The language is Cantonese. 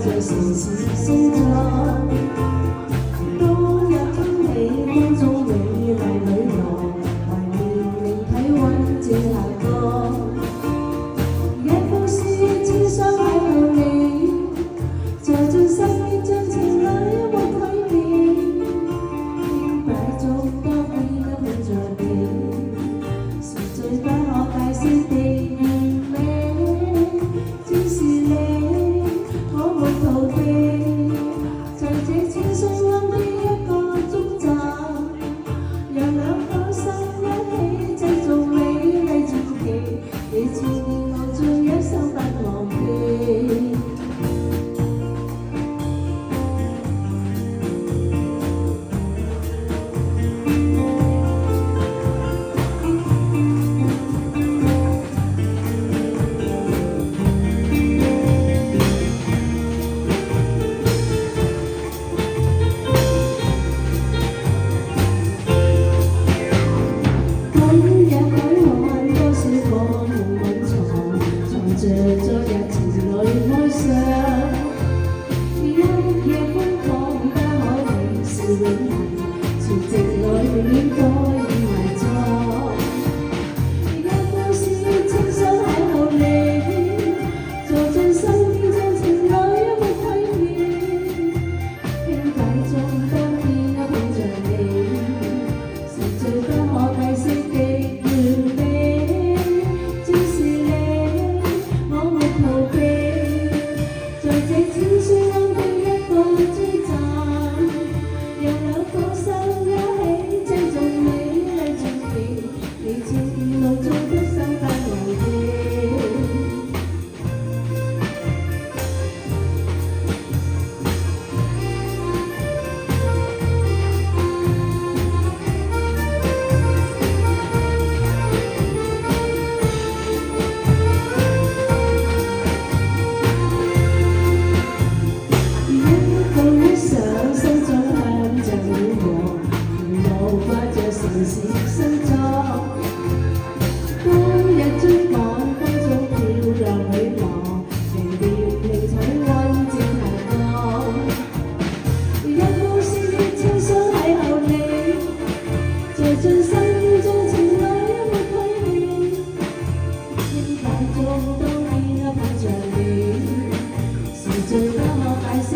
這城市星座。當日天氣當中美麗女郎，懷念令體溫漸下降。夜風是千雙邂逅你，在盡世像情侶沒改變，輕擺中多變得伴着你，是最不可解釋的完美。只是你，我沒逃避，在這清水灣的一個終站，讓兩顆心一起製造美麗傳奇。你似電我最一生不忘記。在昨日情侶愛上，一夜瘋狂不可能是永恆，潮汐裏戀火已埋葬。一故事清水邂逅你，做盡世變像情侶沒改變，輕擺中當天一碰着你，是最不可解釋的完美。城市星座，當日追趕風中漂亮女郎，情調令體溫漸下降。一故事清水邂逅你，在盡世像情侶沒改變，輕擺中當天一碰着你，是最不可解釋。